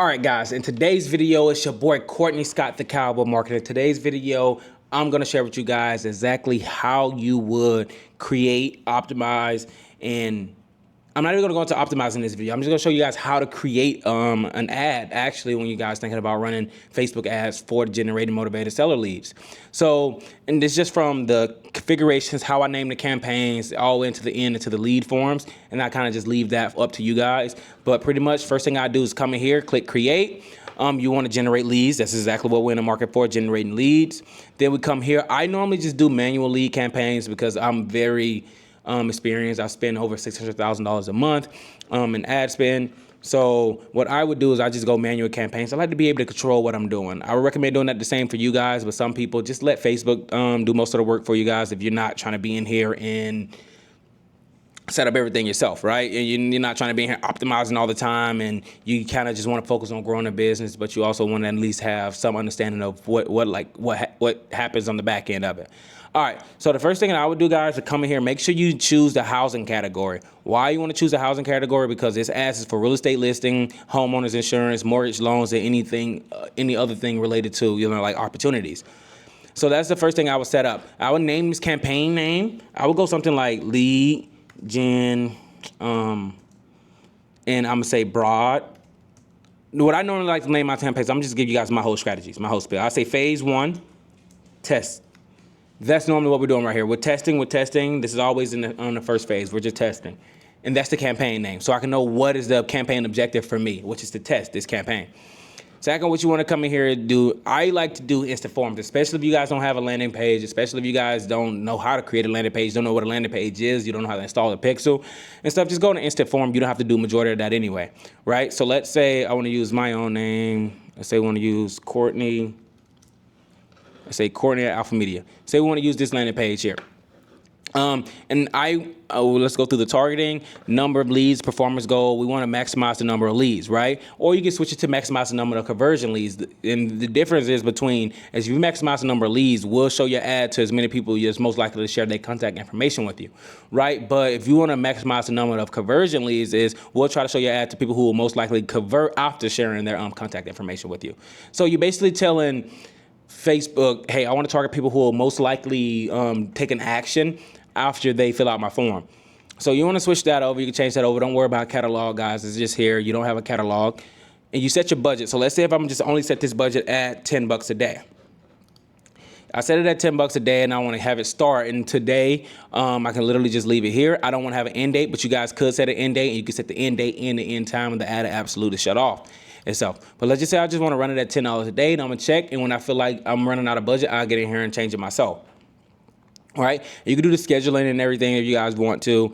All right, guys, in today's video, it's your boy Courtney Scott, the Cowboy Marketer. In today's video, I'm going to share with you guys exactly how you would create, optimize, and I'm not even going to go into optimizing this video. I'm just going to show you guys how to create an ad, actually, when you guys thinking about running Facebook ads for generating motivated seller leads. So, and this just from the configurations, how I name the campaigns, all the way into the end, into the lead forms, and I kind of just leave that up to you guys. But pretty much, first thing I do is come in here, click create. You want to generate leads. That's exactly what we're in the market for, generating leads. Then we come here. I normally just do manual lead campaigns because I'm very experienced. I spend over $600,000 a month in ad spend. So what I would do is I just go manual campaigns. I like to be able to control what I'm doing. I would recommend doing that the same for you guys, but some people just let Facebook do most of the work for you guys if you're not trying to be in here and set up everything yourself, right? And you're not trying to be in here optimizing all the time, and you kind of just want to focus on growing a business, but you also want to at least have some understanding of what happens on the back end of it. All right, so the first thing that I would do, guys, to come in here, make sure you choose the housing category. Why you want to choose the housing category? Because this ads is for real estate listing, homeowners insurance, mortgage loans, and anything, any other thing related to, like opportunities. So that's the first thing I would set up. I would name this campaign name. I would go something like lead gen, and I'm gonna say broad. What I normally like to name my campaigns, I'm just give you guys my whole strategies, my whole spiel. I say phase 1, test. That's normally what we're doing right here. We're testing. This is always on the first phase. We're just testing. And that's the campaign name. So I can know what is the campaign objective for me, which is to test this campaign. Second, what you want to come in here and do, I like to do instant forms, especially if you guys don't have a landing page, especially if you guys don't know how to create a landing page, don't know what a landing page is, you don't know how to install a pixel and stuff. Just go to instant form. You don't have to do majority of that anyway, right? So let's say I want to use my own name. Let's say I want to use Courtney. Let's say Courtney at Alpha Media. Say we want to use this landing page here. And let's go through the targeting, number of leads, performance goal. We want to maximize the number of leads, right? Or you can switch it to maximize the number of conversion leads. And the difference is between, as you maximize the number of leads, we'll show your ad to as many people as most likely to share their contact information with you, right? But if you want to maximize the number of conversion leads, we'll try to show your ad to people who will most likely convert after sharing their contact information with you. So you're basically telling Facebook, hey, I want to target people who will most likely take an action after they fill out my form. So you want to switch that over. You can change that over. Don't worry about catalog, guys. It's just here. You don't have a catalog. And you set your budget. So let's say if I'm just only set this budget at $10 a day. I set it at $10 a day, and I want to have it start. And today, I can literally just leave it here. I don't want to have an end date, but you guys could set an end date, and you can set the end date and the end time, and the ad absolutely shut off itself. But let's just say I just want to run it at $10 a day, and I'm gonna check. And when I feel like I'm running out of budget, I'll get in here and change it myself. All right, you can do the scheduling and everything if you guys want to.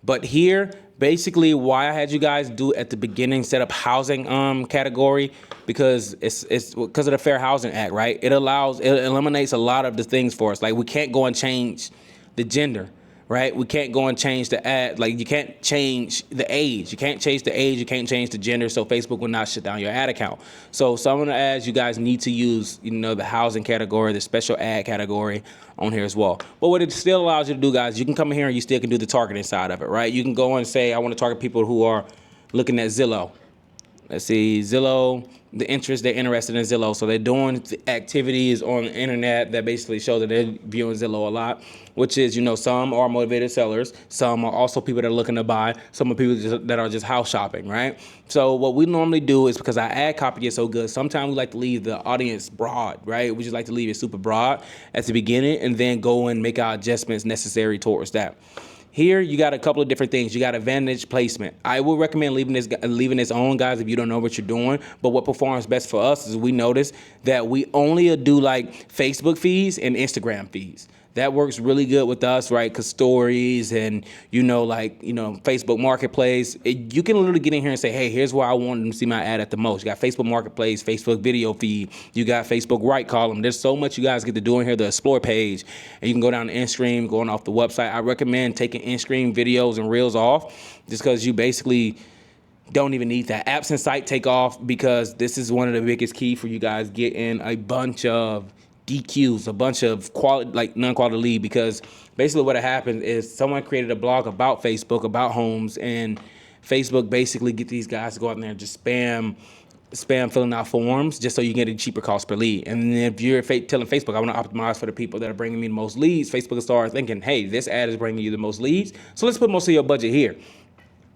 But here, basically, why I had you guys do at the beginning, set up housing category, because it's because of the Fair Housing Act, right? It eliminates a lot of the things for us. Like, we can't go and change the gender, right? We can't go and change the ad. Like, you can't change the age. You can't change the age. You can't change the gender. So Facebook will not shut down your ad account. So some of the ads you guys need to use, the housing category, the special ad category on here as well. But what it still allows you to do, guys, you can come in here and you still can do the targeting side of it, right? You can go and say, I want to target people who are looking at Zillow. Let's see, Zillow, the interest, they're interested in Zillow. So they're doing activities on the internet that basically show that they're viewing Zillow a lot, which is, some are motivated sellers. Some are also people that are looking to buy. Some are people that are just house shopping, right? So what we normally do is, because our ad copy is so good, sometimes we like to leave the audience broad, right? We just like to leave it super broad at the beginning and then go and make our adjustments necessary towards that. Here, you got a couple of different things. You got advantage placement. I would recommend leaving this on, guys, if you don't know what you're doing. But what performs best for us is we notice that we only do like Facebook feeds and Instagram feeds. That works really good with us, right? Because stories and, Facebook Marketplace, you can literally get in here and say, hey, here's where I want them to see my ad at the most. You got Facebook Marketplace, Facebook video feed. You got Facebook right column. There's so much you guys get to do in here, the explore page. And you can go down to in-stream, going off the website. I recommend taking in-stream videos and reels off just because you basically don't even need that. Apps and site take off, because this is one of the biggest key for you guys getting a bunch of DQs, a bunch of quality, like non-quality lead, because basically what happened is someone created a blog about Facebook, about homes, and Facebook basically get these guys to go out there and just spam filling out forms just so you can get a cheaper cost per lead. And then if you're telling Facebook, I want to optimize for the people that are bringing me the most leads, Facebook will start thinking, hey, this ad is bringing you the most leads, so let's put most of your budget here.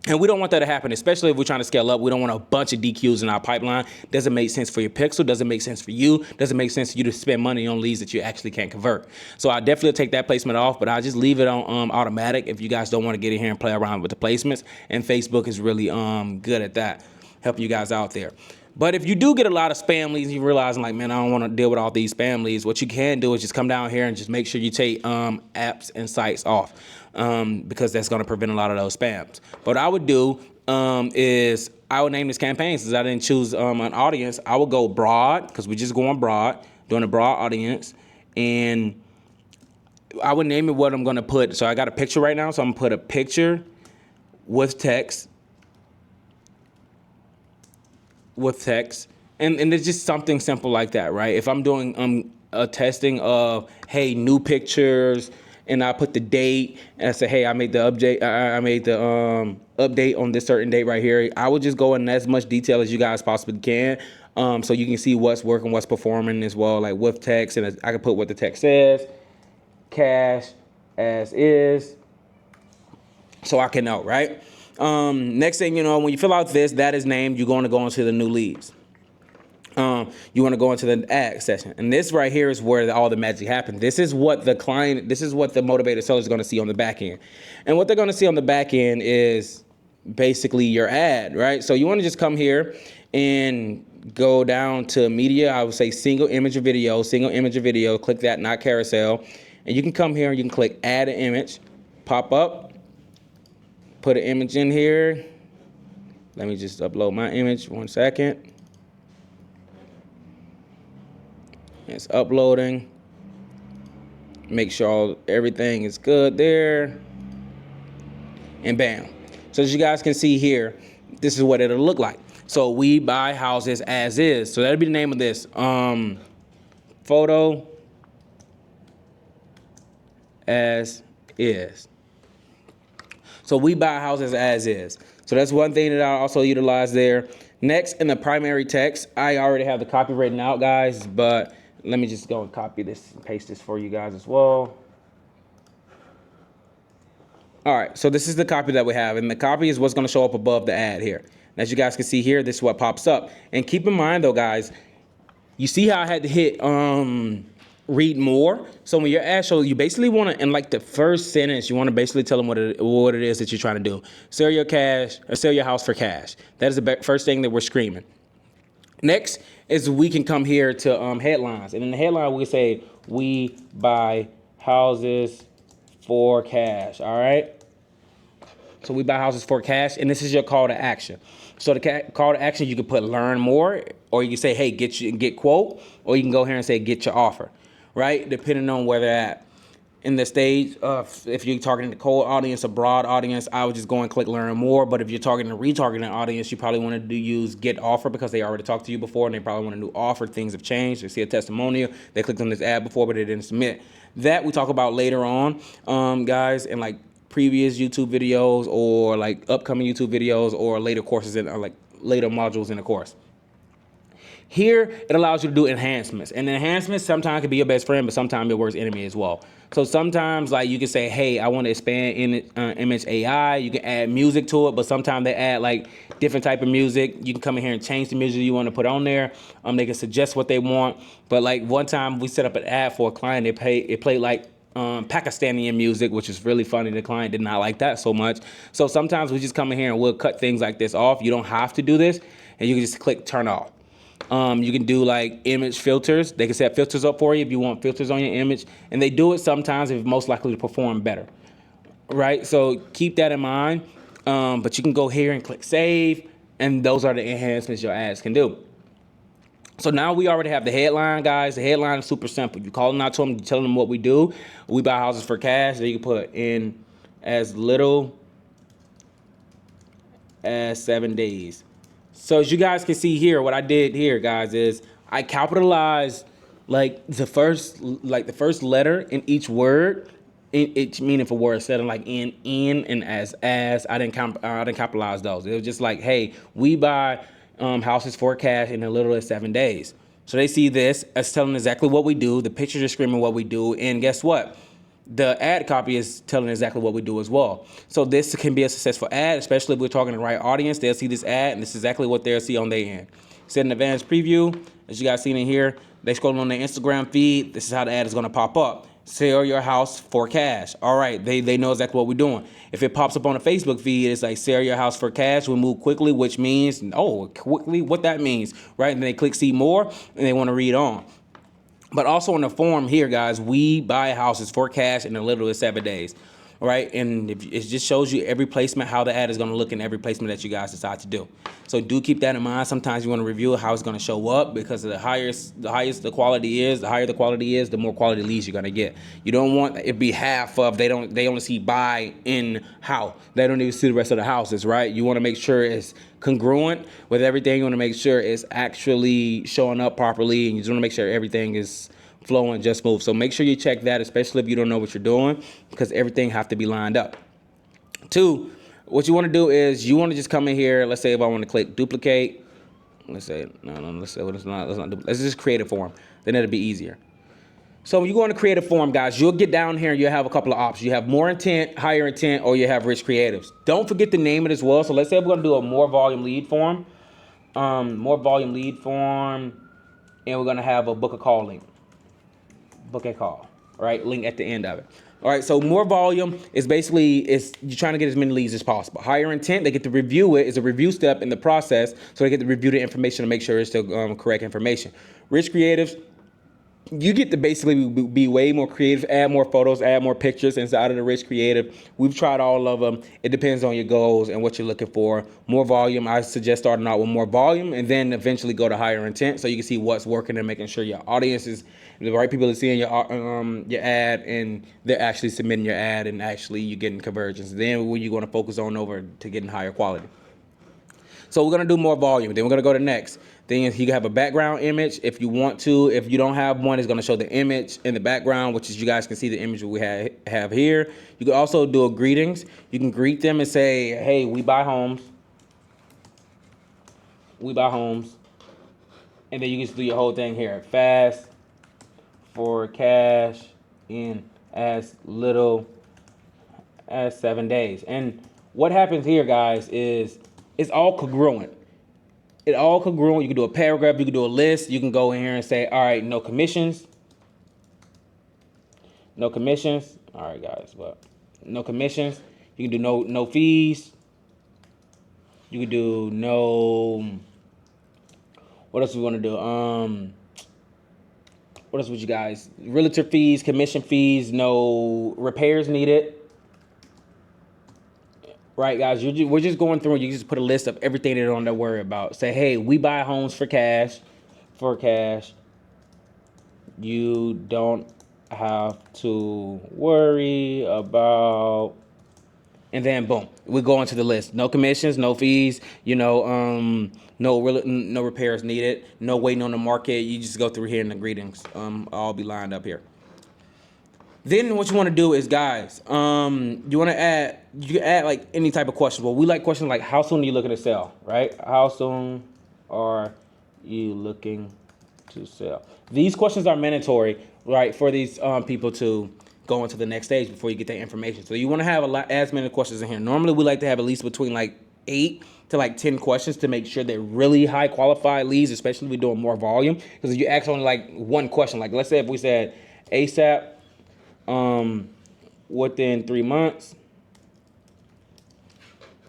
And we don't want that to happen, especially if we're trying to scale up. We don't want a bunch of DQs in our pipeline. Doesn't make sense for your pixel. Doesn't make sense for you. Doesn't make sense for you to spend money on leads that you actually can't convert. So I definitely take that placement off, but I just leave it on automatic if you guys don't want to get in here and play around with the placements. And Facebook is really good at that, helping you guys out there. But if you do get a lot of spam leads and you realize, like, man, I don't want to deal with all these spam leads, what you can do is just come down here and just make sure you take apps and sites off, because that's going to prevent a lot of those spams. What I would do is I would name this campaign, since I didn't choose an audience. I would go broad, because we're just going broad, doing a broad audience, and I would name it what I'm going to put. So I got a picture right now, so I'm going to put a picture with text. And it's just something simple like that, right? If I'm doing a testing of, hey, new pictures, and I put the date and I say, hey, I made the update. I made the update on this certain date right here. I would just go in as much detail as you guys possibly can, so you can see what's working, what's performing as well, like with text. And I can put what the text says, cash as is, so I can know, right? Next thing you know, when you fill out this, that is named, you're going to go into the new leads. You want to go into the ad session. And this right here is where all the magic happens. This is what the motivated seller is going to see on the back end. And what they're going to see on the back end is basically your ad, right? So you want to just come here and go down to media. I would say single image or video, click that, not carousel. And you can come here and you can click add an image, pop up, put an image in here. Let me just upload my image, 1 second. It's uploading. Make sure everything is good there. And bam. So as you guys can see here, this is what it'll look like. So we buy houses as is. So that'll be the name of this. Photo as is. So we buy houses as is. So that's one thing that I also utilize there. Next, in the primary text, I already have the copy written out, guys, but let me just go and copy this and paste this for you guys as well. All right, so this is the copy that we have, and the copy is what's going to show up above the ad here. As you guys can see here, this is what pops up. And keep in mind, though, guys, you see how I had to hit read more? So when your ad shows, you basically want to, in like the first sentence, you want to basically tell them what it is that you're trying to do. Sell your house for cash. That is the first thing that we're screaming. Next is we can come here to headlines. And in the headline, we say, we buy houses for cash, all right? So we buy houses for cash, and this is your call to action. So the call to action, you can put learn more, or you can say, hey, get quote, or you can go here and say, get your offer, right? Depending on where they're at. In the stage of, if you're targeting the cold audience, a broad audience, I would just go and click learn more. But if you're targeting a retargeting audience, you probably want to use get offer, because they already talked to you before and they probably want a new offer. Things have changed. They see a testimonial. They clicked on this ad before, but they didn't submit. That we talk about later on, guys, in like previous YouTube videos or like upcoming YouTube videos or later courses in like later modules in the course. Here, it allows you to do enhancements. And enhancements sometimes can be your best friend, but sometimes your worst enemy as well. So sometimes, like, you can say, hey, I want to expand image AI. You can add music to it, but sometimes they add, like, different type of music. You can come in here and change the music you want to put on there. They can suggest what they want. But, like, one time we set up an ad for a client. It played, like, Pakistani music, which is really funny. The client did not like that so much. So sometimes we just come in here and we'll cut things like this off. You don't have to do this, and you can just click turn off. You can do like image filters. They can set filters up for you if you want filters on your image. And they do it sometimes if it's most likely to perform better, right? So keep that in mind. But you can go here and click save, and those are the enhancements your ads can do. So now we already have the headline, guys. The headline is super simple. You're calling out to them, you're telling them what we do. We buy houses for cash. So you can put in as little as 7 days. So as you guys can see here, what I did here, guys, is I capitalized like the first letter in each word It's meaningful words instead of like in and as. I didn't capitalize those. It was just like, hey, we buy houses for cash in a little as 7 days. So they see this as telling exactly what we do. The pictures are screaming what we do, and guess what? The ad copy is telling exactly what we do as well. So this can be a successful ad, especially if we're talking to the right audience. They'll see this ad, and this is exactly what they'll see on their end. Set an advanced preview, as you guys seen in here. They scroll on their Instagram feed. This is how the ad is going to pop up. Sell your house for cash. All right, they know exactly what we're doing. If it pops up on a Facebook feed, it's like sell your house for cash. We move quickly, which means quickly. What that means, right? And they click see more, and they want to read on. But also on the form here, guys, we buy houses for cash in a little as 7 days. All right, and it just shows you every placement, how the ad is going to look in every placement that you guys decide to do. So do keep that in mind. Sometimes you want to review how it's going to show up, because the higher the quality is, the more quality leads you're going to get. You don't want it be half of they only see buy in how. They don't even see the rest of the houses, right? You want to make sure it's congruent with everything. You want to make sure it's actually showing up properly, and you just want to make sure everything is flowing just smooth. So make sure you check that, especially if you don't know what you're doing, because everything have to be lined up. 2, what you want to do is you want to just come in here. Let's say if I want to click duplicate, let's say let's not let's just create a form. Then it'll be easier. So when you go into create a form, guys, you'll get down here and you'll have a couple of options. You have more intent, higher intent, or you have rich creatives. Don't forget to name it as well. So let's say we're going to do a more volume lead form, and we're going to have a book a call link. Book a call, right? Link at the end of it. All right, so more volume is basically you're trying to get as many leads as possible. Higher intent, they get to review it. It's a review step in the process, so they get to review the information to make sure it's the correct information. Rich creatives, you get to basically be way more creative, add more photos, add more pictures inside of the rich creative. We've tried all of them. It depends on your goals and what you're looking for. More volume, I suggest starting out with more volume and then eventually go to higher intent, so you can see what's working and making sure your audience is the right people are seeing your ad, and they're actually submitting your ad, and actually you're getting conversions. Then when you're going to focus on over to getting higher quality. So we're going to do more volume. Then we're going to go to next. Then you can have a background image if you want to. If you don't have one, it's going to show the image in the background, which is you guys can see the image we have here. You can also do a greetings. You can greet them and say, hey, we buy homes. We buy homes. And then you can just do your whole thing here. Fast for cash in as little as 7 days. And what happens here, guys, is it's all congruent. It all congruent. You can do a paragraph, you can do a list, you can go in here and say, all right, no commissions. No commissions. All right, guys, but no commissions. You can do no fees. You can do no, what else we want to do? What else would you guys? Realtor fees, commission fees, no repairs needed. Right, guys, we're just going through and you just put a list of everything they don't worry about. Say, hey, we buy homes for cash. You don't have to worry about. And then boom, we go into the list. No commissions, no fees, no repairs needed, no waiting on the market. You just go through here in the greetings. I'll be lined up here. Then what you want to do is, guys, you can add like any type of question. Well, we like questions like, how soon are you looking to sell, right? How soon are you looking to sell? These questions are mandatory, right, for these people to go into the next stage before you get that information. So you want to have as many questions in here. Normally, we like to have at least between like 8 to like 10 questions to make sure they're really high qualified leads, especially if we're doing more volume. Because if you ask only like one question, like let's say if we said ASAP, within 3 months,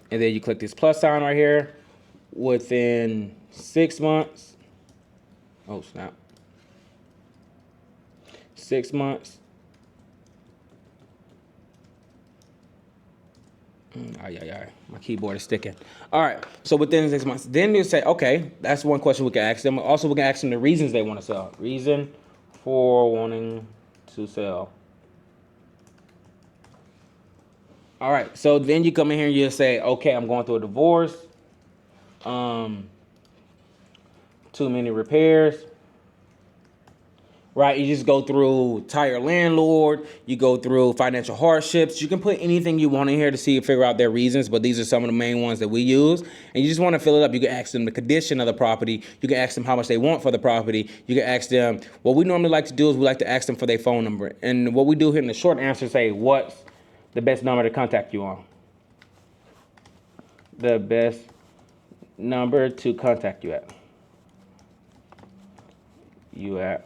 and then you click this plus sign right here, within 6 months. Oh snap. 6 months. My keyboard is sticking. All right, so within 6 months. Then you say, okay, that's one question we can ask them. Also, we can ask them the reasons they want to sell. Reason for wanting to sell. All right, so then you come in here and you say, okay, I'm going through a divorce. Too many repairs. right? You just go through tire landlord, you go through financial hardships. You can put anything you want in here to see and figure out their reasons, but these are some of the main ones that we use. And you just want to fill it up. You can ask them the condition of the property. You can ask them how much they want for the property. You can ask them, what we normally like to do is we like to ask them for their phone number. And what we do here in the short answer, say, what's the best number to contact you on? The best number to contact you at.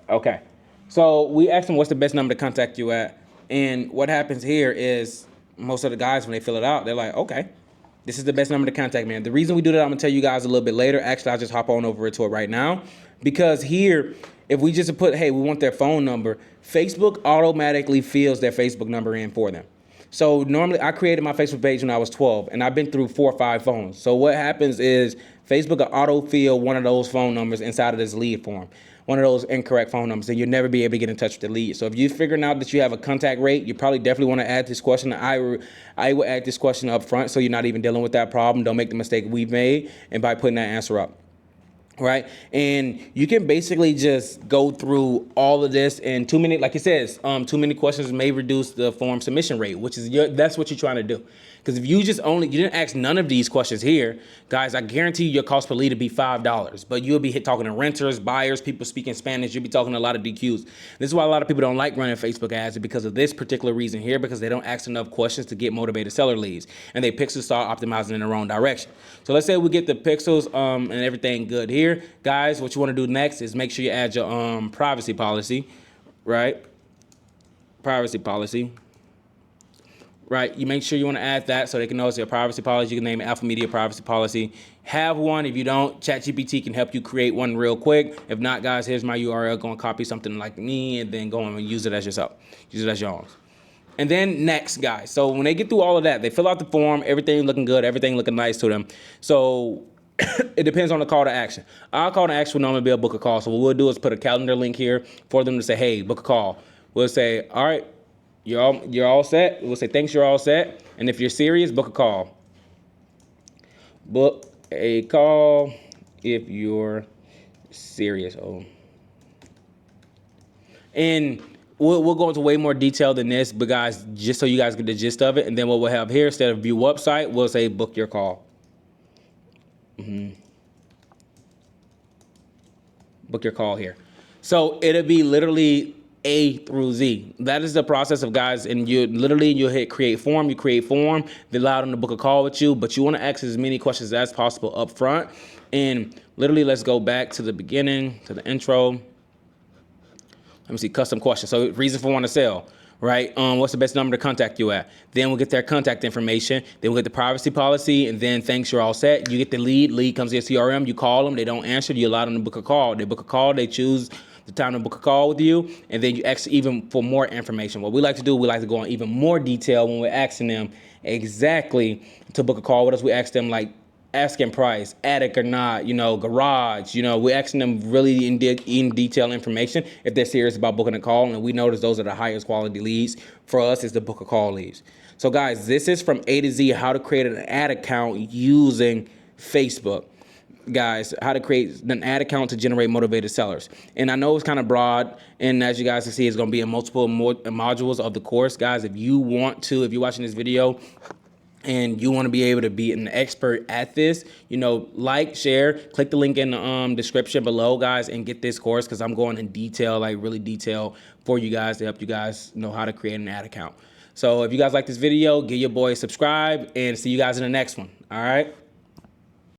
Okay. So we asked them what's the best number to contact you at. And what happens here is most of the guys, when they fill it out, they're like, okay, this is the best number to contact me. And the reason we do that, I'm gonna tell you guys a little bit later. Actually, I'll just hop on over to it right now. Because here, if we just put, hey, we want their phone number, Facebook automatically fills their Facebook number in for them. So normally I created my Facebook page when I was 12 and I've been through 4 or 5 phones. So what happens is Facebook will autofill one of those phone numbers inside of this lead form, one of those incorrect phone numbers, and you'll never be able to get in touch with the lead. So if you're figuring out that you have a contact rate, you probably definitely want to add this question. I will add this question up front so you're not even dealing with that problem. Don't make the mistake we've made and by putting that answer up. Right, and you can basically just go through all of this, and too many, like it says, too many questions may reduce the form submission rate, which is that's what you're trying to do. Because if you didn't ask none of these questions here, guys, I guarantee you your cost per lead will be $5, but you'll be talking to renters, buyers, people speaking Spanish. You'll be talking to a lot of DQs. This is why a lot of people don't like running Facebook ads, because of this particular reason here, because they don't ask enough questions to get motivated seller leads, and they pixels start optimizing in the wrong direction. So let's say we get the pixels and everything good here. Guys, what you want to do next is make sure you add your privacy policy, right? Privacy policy. Right, you make sure you want to add that so they can know it's your privacy policy. You can name it Alpha Media Privacy Policy. Have one. If you don't, ChatGPT can help you create one real quick. If not, guys, here's my URL. Go and copy something like me and then go and use it as yourself. Use it as your own. And then next, guys. So when they get through all of that, they fill out the form. Everything looking good. Everything looking nice to them. So it depends on the call to action. Our call to action will normally be a book a call. So what we'll do is put a calendar link here for them to say, hey, book a call. We'll say, all right, you're all set. We'll say, thanks, you're all set. And if you're serious, book a call. Book a call if you're serious. And we'll go into way more detail than this, but guys, just so you guys get the gist of it. And then what we'll have here, instead of view website, we'll say book your call. Book your call here. So it'll be literally A through Z. That is the process of, guys, and you'll hit create form. You create form, they allow them to book a call with you, but you want to ask as many questions as possible up front. And literally, let's go back to the beginning, to the intro. Let me see, custom questions. So reason for want to sell, right? What's the best number to contact you at? Then we'll get their contact information. Then we'll get the privacy policy, and then thanks, you're all set. You get the lead. Lead comes to your CRM. You call them. They don't answer. You allow them to book a call. They book a call. They choose the time to book a call with you, and then you ask even for more information. What we like to do, we like to go in even more detail when we're asking them exactly to book a call with us. We ask them like asking price, attic or not, garage, we're asking them really in detail information if they're serious about booking a call, and we notice those are the highest quality leads. For us, is the book a call leads. So guys, this is from A to Z how to create an ad account using Facebook. Guys, how to create an ad account to generate motivated sellers. And I know it's kind of broad, and as you guys can see, it's going to be in multiple modules of the course. Guys, if you're watching this video and you want to be able to be an expert at this, like, share, click the link in the description below, guys, and get this course, because I'm going in detail, like really detail for you guys to help you guys know how to create an ad account. So if you guys like this video, give your boy a subscribe, and see you guys in the next one. All right.